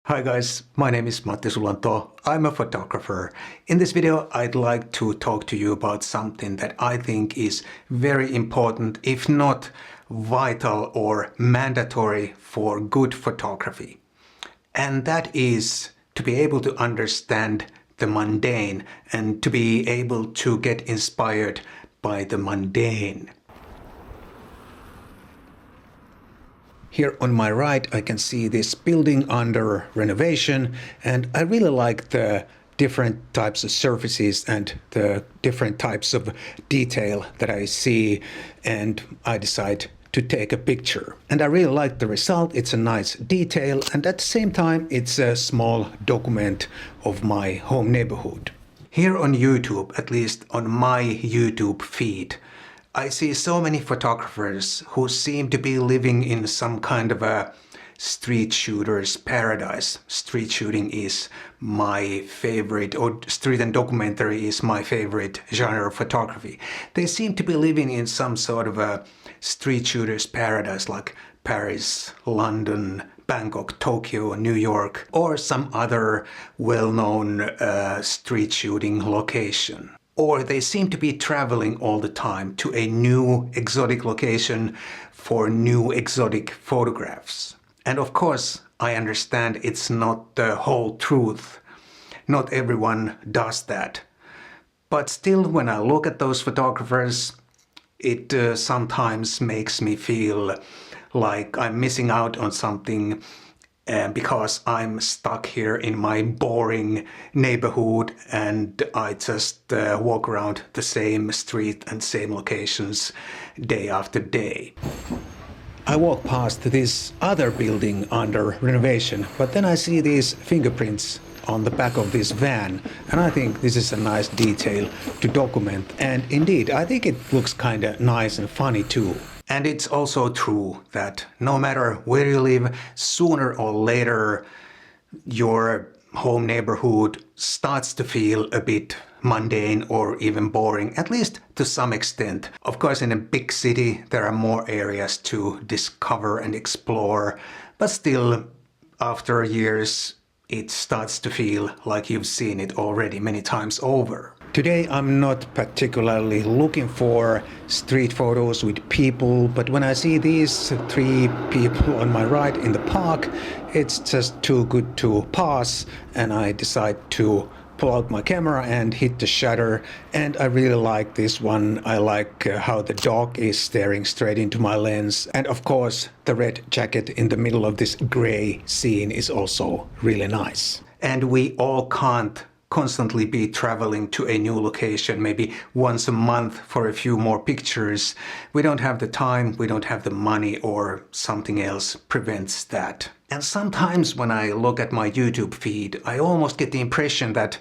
Hi guys, my name is Matti Sulanto. I'm a photographer. In this video, I'd like to talk to you about something that I think is very important, if not vital or mandatory for good photography. And that is to be able to understand the mundane and to be able to get inspired by the mundane. Here on my right, I can see this building under renovation, and I really like the different types of surfaces and the different types of detail that I see, and I decide to take a picture. And I really like the result. It's a nice detail, and at the same time, it's a small document of my home neighborhood. Here on YouTube, at least on my YouTube feed, I see so many photographers who seem to be living in some kind of a street shooter's paradise. Street shooting is my favorite, or street and documentary is my favorite genre of photography. They seem to be living in some sort of a street shooter's paradise, like Paris, London, Bangkok, Tokyo, New York, or some other well-known street shooting location. Or they seem to be traveling all the time to a new exotic location for new exotic photographs. And of course, I understand it's not the whole truth. Not everyone does that. But still, when I look at those photographers, it sometimes makes me feel like I'm missing out on something because I'm stuck here in my boring neighborhood and I just walk around the same street and same locations day after day. I walk past this other building under renovation, but then I see these fingerprints on the back of this van, and I think this is a nice detail to document, and indeed I think it looks kind of nice and funny too. And it's also true that no matter where you live, sooner or later your home neighborhood starts to feel a bit mundane or even boring, at least to some extent. Of course, in a big city there are more areas to discover and explore, but still, after years, it starts to feel like you've seen it already many times over. Today I'm not particularly looking for street photos with people, but when I see these three people on my right in the park, it's just too good to pass, and I decide to pull out my camera and hit the shutter. And I really like this one. I like how the dog is staring straight into my lens, and of course the red jacket in the middle of this gray scene is also really nice. And we all can't constantly be traveling to a new location, maybe once a month for a few more pictures. We don't have the time, we don't have the money, or something else prevents that. And sometimes when I look at my YouTube feed, I almost get the impression that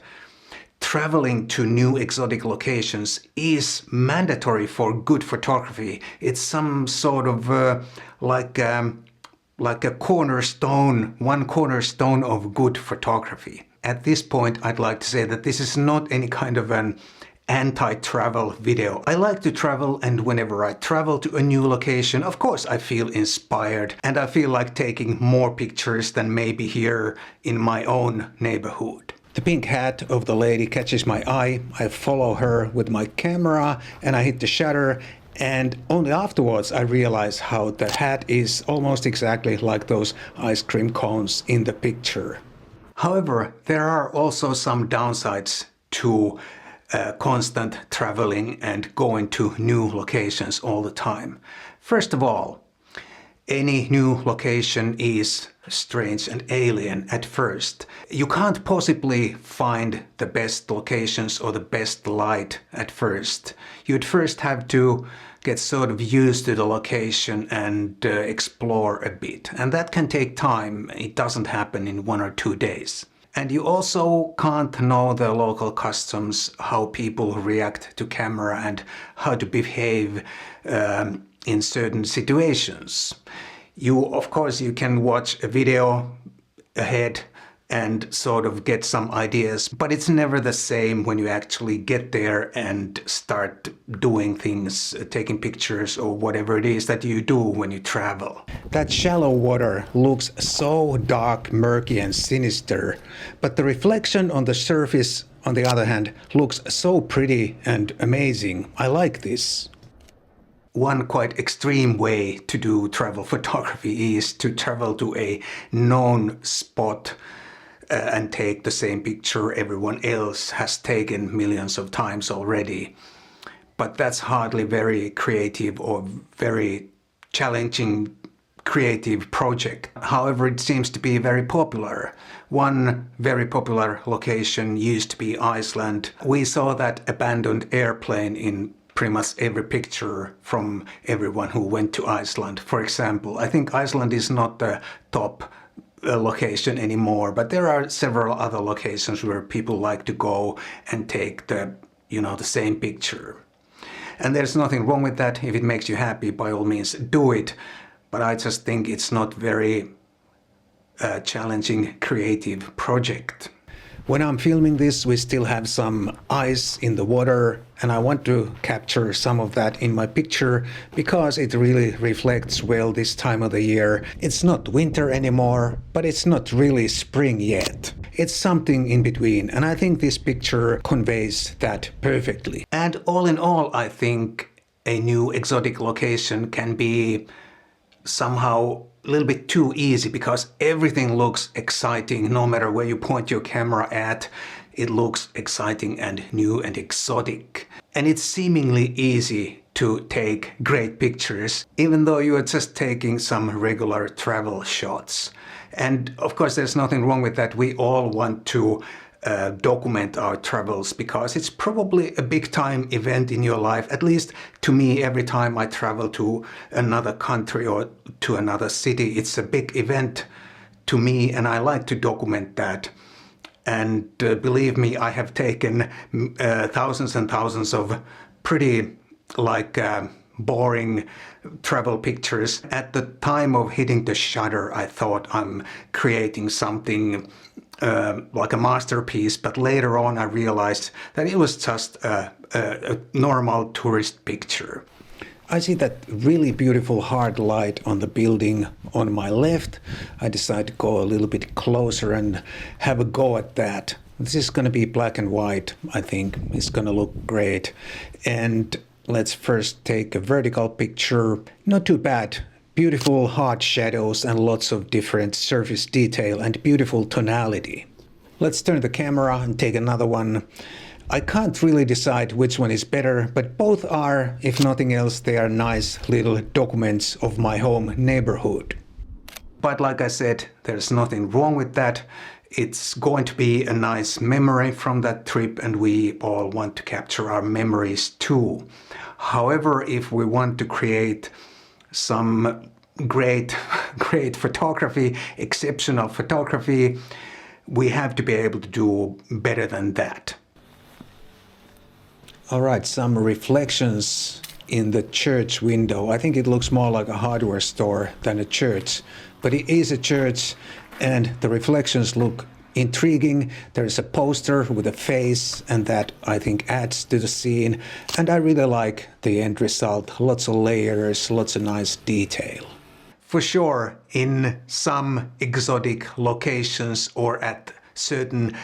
traveling to new exotic locations is mandatory for good photography. It's some sort of like a cornerstone, one cornerstone of good photography. At this point, I'd like to say that this is not any kind of an anti-travel video. I like to travel, and whenever I travel to a new location, of course I feel inspired and I feel like taking more pictures than maybe here in my own neighborhood. The pink hat of the lady catches my eye. I follow her with my camera and I hit the shutter, and only afterwards I realize how the hat is almost exactly like those ice cream cones in the picture. However, there are also some downsides to constant traveling and going to new locations all the time. First of all, any new location is strange and alien at first. You can't possibly find the best locations or the best light at first. You'd first have to get sort of used to the location and explore a bit. And that can take time. It doesn't happen in 1 or 2 days. And you also can't know the local customs, how people react to camera and how to behave in certain situations. Of course, you can watch a video ahead and sort of get some ideas, but it's never the same when you actually get there and start doing things, taking pictures or whatever it is that you do when you travel. That shallow water looks so dark, murky and sinister, but the reflection on the surface, on the other hand, looks so pretty and amazing. I like this. One quite extreme way to do travel photography is to travel to a known spot and take the same picture everyone else has taken millions of times already. But that's hardly very creative or very challenging creative project. However, it seems to be very popular. One very popular location used to be Iceland. We saw that abandoned airplane in pretty much every picture from everyone who went to Iceland. For example, I think Iceland is not the top location anymore, but there are several other locations where people like to go and take the same picture. And there's nothing wrong with that. If it makes you happy, by all means do it. But I just think it's not very challenging creative project. When I'm filming this, we still have some ice in the water, and I want to capture some of that in my picture because it really reflects well this time of the year. It's not winter anymore, but it's not really spring yet. It's something in between, and I think this picture conveys that perfectly. And all in all, I think a new exotic location can be somehow a little bit too easy because everything looks exciting. No matter where you point your camera at, it looks exciting and new and exotic. And it's seemingly easy to take great pictures, even though you are just taking some regular travel shots. And of course, there's nothing wrong with that. We all want to document our travels because it's probably a big time event in your life. At least to me, every time I travel to another country or to another city, it's a big event to me, and I like to document that. And believe me, I have taken thousands and thousands of pretty boring travel pictures. At the time of hitting the shutter, I thought I'm creating something like a masterpiece, but later on I realized that it was just a normal tourist picture. I see that really beautiful hard light on the building on my left. I decided to go a little bit closer and have a go at that. This is going to be black and white, I think. It's going to look great. And let's first take a vertical picture. Not too bad. Beautiful hard shadows and lots of different surface detail and beautiful tonality. Let's turn the camera and take another one. I can't really decide which one is better, but both are, if nothing else, they are nice little documents of my home neighborhood. But like I said, there's nothing wrong with that. It's going to be a nice memory from that trip, and we all want to capture our memories too. However, if we want to create some great photography, exceptional photography, we have to be able to do better than that. All right, some reflections in the church window. I think it looks more like a hardware store than a church, but it is a church, and the reflections look intriguing. There's a poster with a face, and that I think adds to the scene. And I really like the end result. Lots of layers, lots of nice detail. For sure, in some exotic locations or at certain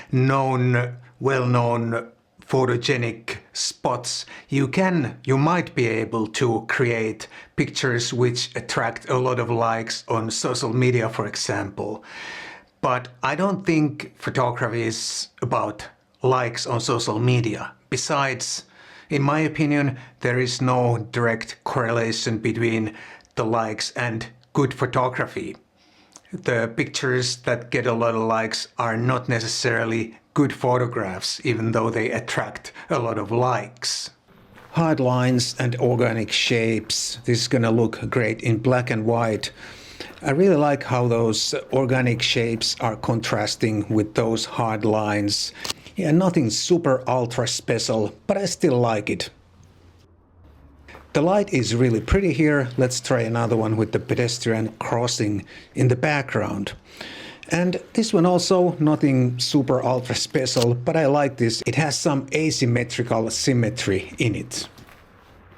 well-known photogenic spots, you might be able to create pictures which attract a lot of likes on social media, for example. But I don't think photography is about likes on social media. Besides, in my opinion, there is no direct correlation between the likes and good photography. The pictures that get a lot of likes are not necessarily good photographs, even though they attract a lot of likes. Hard lines and organic shapes. This is gonna look great in black and white. I really like how those organic shapes are contrasting with those hard lines. Yeah, nothing super ultra special, but I still like it. The light is really pretty here. Let's try another one with the pedestrian crossing in the background. And this one also, nothing super ultra special, but I like this. It has some asymmetrical symmetry in it.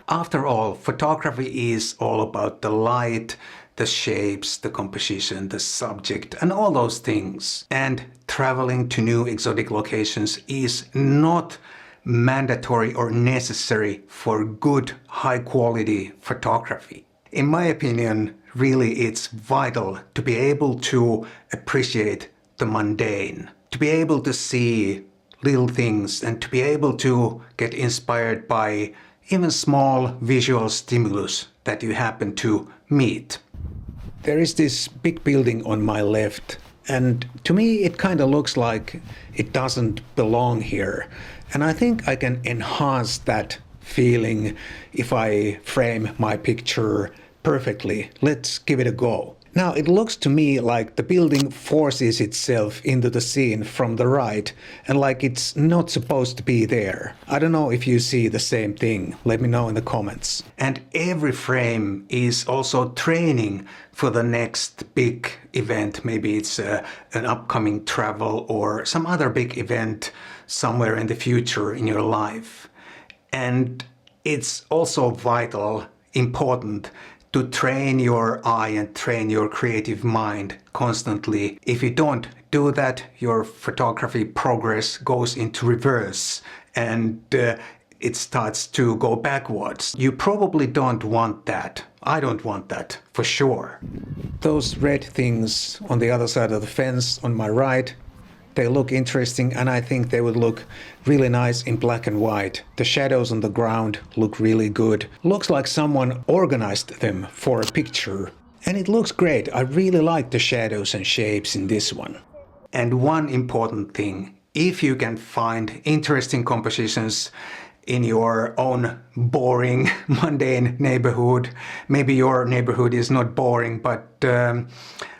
After all, photography is all about the light, the shapes, the composition, the subject, and all those things. And traveling to new exotic locations is not mandatory or necessary for good, high-quality photography. In my opinion, really it's vital to be able to appreciate the mundane, to be able to see little things and to be able to get inspired by even small visual stimulus that you happen to meet. There is this big building on my left, and to me it kind of looks like it doesn't belong here. And I think I can enhance that feeling if I frame my picture perfectly. Let's give it a go. Now it looks to me like the building forces itself into the scene from the right and like it's not supposed to be there. I don't know if you see the same thing. Let me know in the comments. And every frame is also training for the next big event. Maybe it's an upcoming travel or some other big event somewhere in the future in your life. And it's also vital, important to train your eye and train your creative mind constantly. If you don't do that, your photography progress goes into reverse and it starts to go backwards. You probably don't want that. I don't want that, for sure. Those red things on the other side of the fence on my right, they look interesting and I think they would look really nice in black and white. The shadows on the ground look really good. Looks like someone organized them for a picture. And it looks great. I really like the shadows and shapes in this one. And one important thing, if you can find interesting compositions in your own boring, mundane neighborhood. Maybe your neighborhood is not boring, but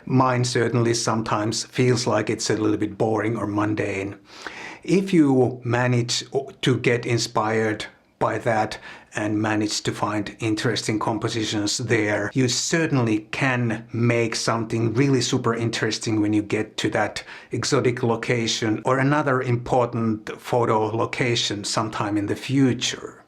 mine certainly sometimes feels like it's a little bit boring or mundane. If you manage to get inspired by that and manage to find interesting compositions there, you certainly can make something really super interesting when you get to that exotic location or another important photo location sometime in the future.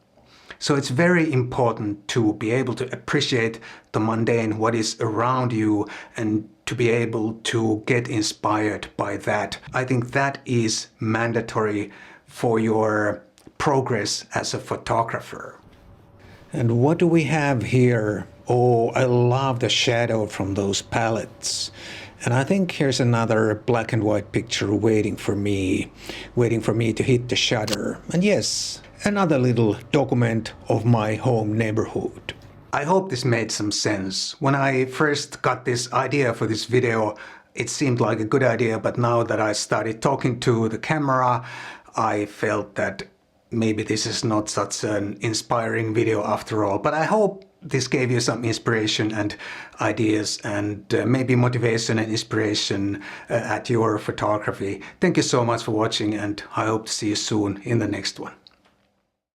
So it's very important to be able to appreciate the mundane, what is around you, and to be able to get inspired by that. I think that is mandatory for your progress as a photographer. And what do we have here? Oh, I love the shadow from those palettes. And I think here's another black and white picture waiting for me to hit the shutter. And yes, another little document of my home neighborhood. I hope this made some sense. When I first got this idea for this video, it seemed like a good idea, but now that I started talking to the camera, I felt that maybe this is not such an inspiring video after all. But I hope this gave you some inspiration and ideas and maybe motivation and inspiration at your photography. Thank you so much for watching and I hope to see you soon in the next one.